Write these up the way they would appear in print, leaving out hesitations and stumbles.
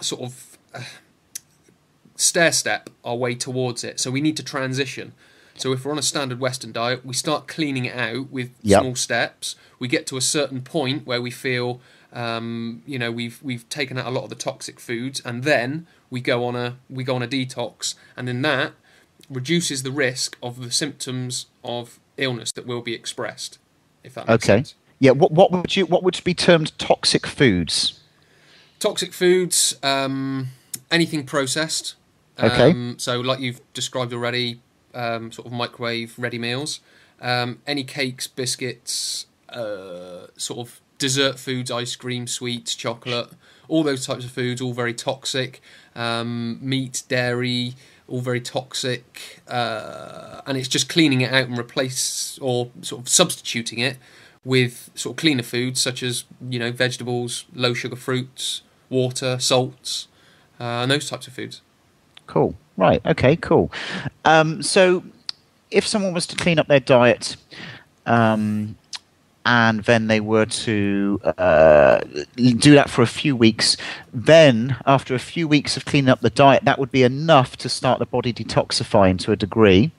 sort of stair step our way towards it. So we need to transition. So if we're on a standard Western diet, we start cleaning it out with small steps. We get to a certain point where we feel, we've taken out a lot of the toxic foods, and then we go on a detox, and then that reduces the risk of the symptoms of illness that will be expressed. If that makes sense. Yeah. What would be termed toxic foods? Toxic foods, anything processed. So like you've described already. Sort of microwave ready meals, any cakes, biscuits, sort of dessert foods, ice cream, sweets, chocolate, all those types of foods, all very toxic. Meat, dairy, all very toxic. And it's just cleaning it out and replace or sort of substituting it with sort of cleaner foods such as, vegetables, low sugar fruits, water, salts, and those types of foods. Cool. Right. Okay. Cool. So, if someone was to clean up their diet, and then they were to do that for a few weeks, then after a few weeks of cleaning up the diet, that would be enough to start the body detoxifying to a degree,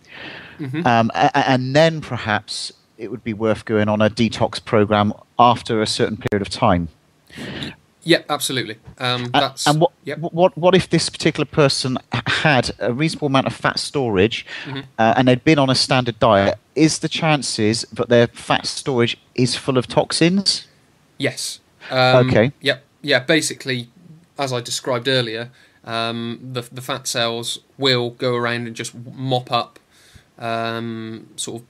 and then perhaps it would be worth going on a detox program after a certain period of time. Yeah, absolutely. And what if this particular person had a reasonable amount of fat storage and they'd been on a standard diet? Is the chances that their fat storage is full of toxins? Yes. Okay. Yep. Yeah. Basically, as I described earlier, the fat cells will go around and just mop up sort of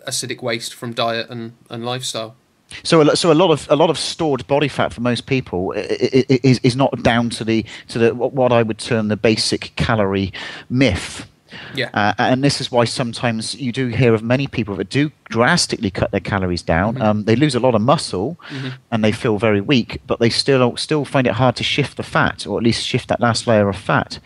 acidic waste from diet and lifestyle. So a lot of stored body fat for most people is not down to the what I would term the basic calorie myth. Yeah. And this is why sometimes you do hear of many people that do drastically cut their calories down. They lose a lot of muscle and they feel very weak, but they still find it hard to shift the fat, or at least shift that last layer of fat.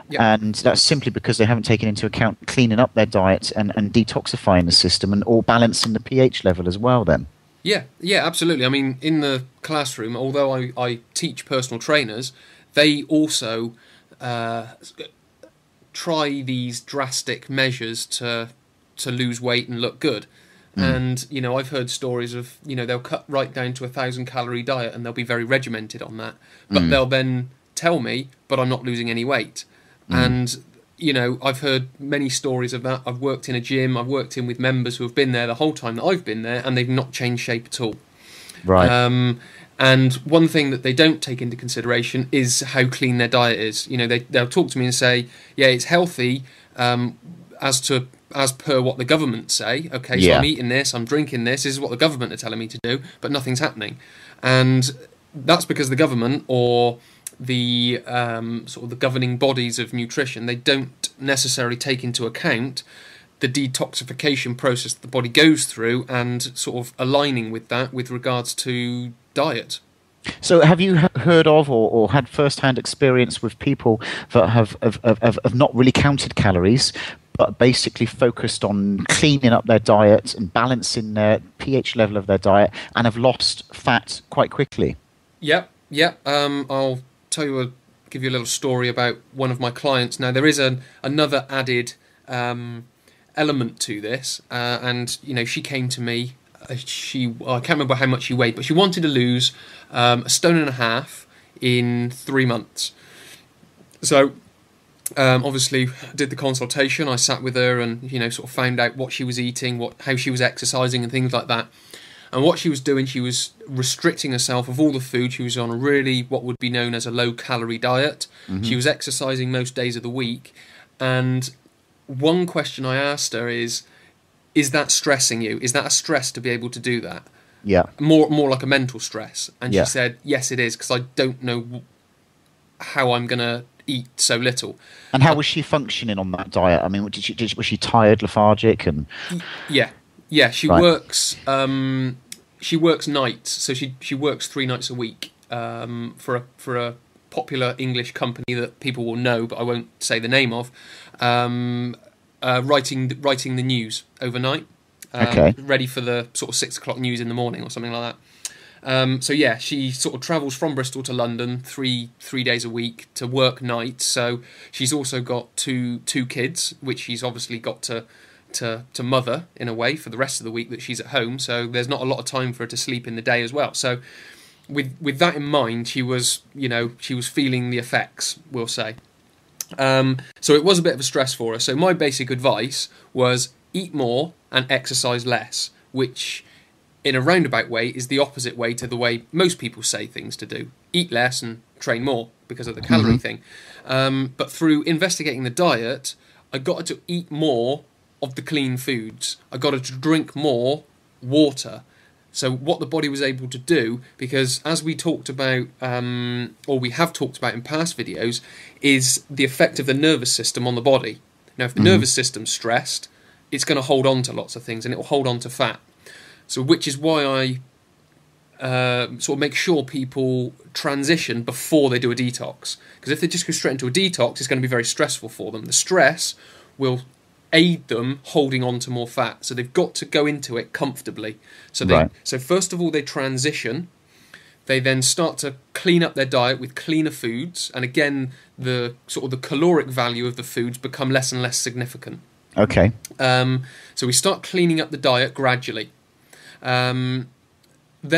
Yeah. And that's simply because they haven't taken into account cleaning up their diet and detoxifying the system or balancing the pH level as well then. Yeah, absolutely. I mean, in the classroom, although I teach personal trainers, they also try these drastic measures to lose weight and look good. And, I've heard stories of, they'll cut right down to 1,000-calorie diet and they'll be very regimented on that. But they'll then tell me, but I'm not losing any weight. And I've heard many stories of that. I've worked in a gym. I've worked in with members who have been there the whole time that I've been there, and they've not changed shape at all. Right. And one thing that they don't take into consideration is how clean their diet is. They'll talk to me and say, yeah, it's healthy as per what the government say. Okay, so I'm eating this, I'm drinking this is what the government are telling me to do, but nothing's happening. And that's because the government or the sort of the governing bodies of nutrition, they don't necessarily take into account the detoxification process that the body goes through and sort of aligning with that with regards to diet. So have you heard of or had first-hand experience with people that have not really counted calories but basically focused on cleaning up their diet and balancing their pH level of their diet and have lost fat quite quickly? Yeah. I'll give you a little story about one of my clients. Now, there is another added element to this, and she came to me. I can't remember how much she weighed, but she wanted to lose 1.5 stone in 3 months. So, obviously, did the consultation. I sat with her and sort of found out what she was eating, how she was exercising, and things like that. And what she was doing, she was restricting herself of all the food. She was on a really what would be known as a low-calorie diet. She was exercising most days of the week. And one question I asked her is that stressing you? Is that a stress to be able to do that? Yeah. More like a mental stress. And she said, yes, it is, because I don't know how I'm going to eat so little. And how was she functioning on that diet? I mean, was she tired, lethargic? And Yeah, she works. She works nights, so she works 3 nights a week for a popular English company that people will know, but I won't say the name of. Writing the news overnight, ready for the sort of 6 o'clock news in the morning or something like So yeah, she sort of travels from Bristol to London three days a week to work nights. So she's also got two kids, which she's obviously got to mother in a way for the rest of the week that she's at home. So there's not a lot of time for her to sleep in the day as well. So with that in mind, she was feeling the effects, we'll say. So it was a bit of a stress for her. So my basic advice was eat more and exercise less, which in a roundabout way is the opposite way to the way most people say things to do. Eat less and train more because of the calorie thing. But through investigating the diet, I got her to eat more of the clean foods. I got her to drink more water. So what the body was able to do, because as we talked about, or we have talked about in past videos, is the effect of the nervous system on the body. Now, if the nervous system's stressed, it's going to hold on to lots of things, and it will hold on to fat. So which is why I sort of make sure people transition before they do a detox. Because if they just go straight into a detox, it's going to be very stressful for them. The stress will aid them holding on to more fat. So they've got to go into it comfortably. So so first of all, they transition. They then start to clean up their diet with cleaner foods. And again, the sort of the caloric value of the foods become less and less significant. Okay. So we start cleaning up the diet gradually. Then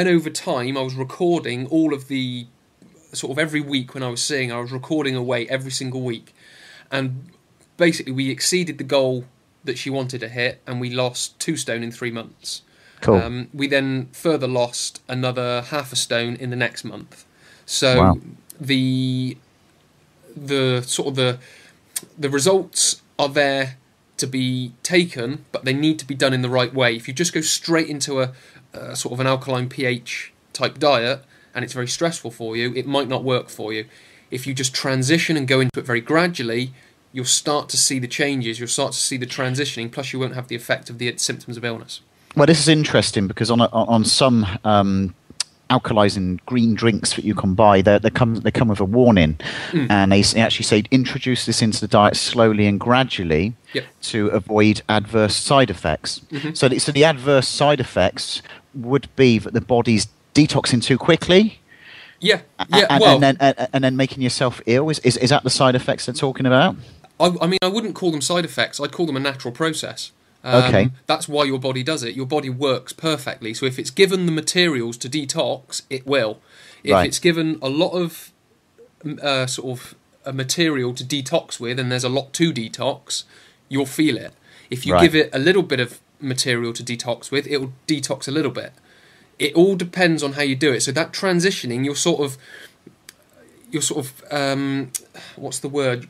over time, I was recording all of the, sort of every week when I was seeing, I was recording away every single week. And basically we exceeded the goal that she wanted to hit, and we lost 2 stone in 3 months. Cool. We then further lost another 0.5 stone in the next month. So the sort of the results are there to be taken, but they need to be done in the right way. If you just go straight into a sort of an alkaline pH type diet and it's very stressful for you, it might not work for you. If you just transition and go into it very gradually, you'll start to see the changes, you'll start to see the transitioning, plus you won't have the effect of the symptoms of illness. Well, this is interesting because on some alkalizing green drinks that you can buy, they come with a warning, and they actually say introduce this into the diet slowly and gradually to avoid adverse side effects. So the adverse side effects would be that the body's detoxing too quickly. And then making yourself ill. Is that the side effects they're talking about? I mean, I wouldn't call them side effects. I'd call them a natural process. Okay. That's why your body does it. Your body works perfectly. So if it's given the materials to detox, it will. If it's given a lot of sort of a material to detox with, and there's a lot to detox, you'll feel it. If you give it a little bit of material to detox with, it will detox a little bit. It all depends on how you do it. So that transitioning, you're sort of what's the word?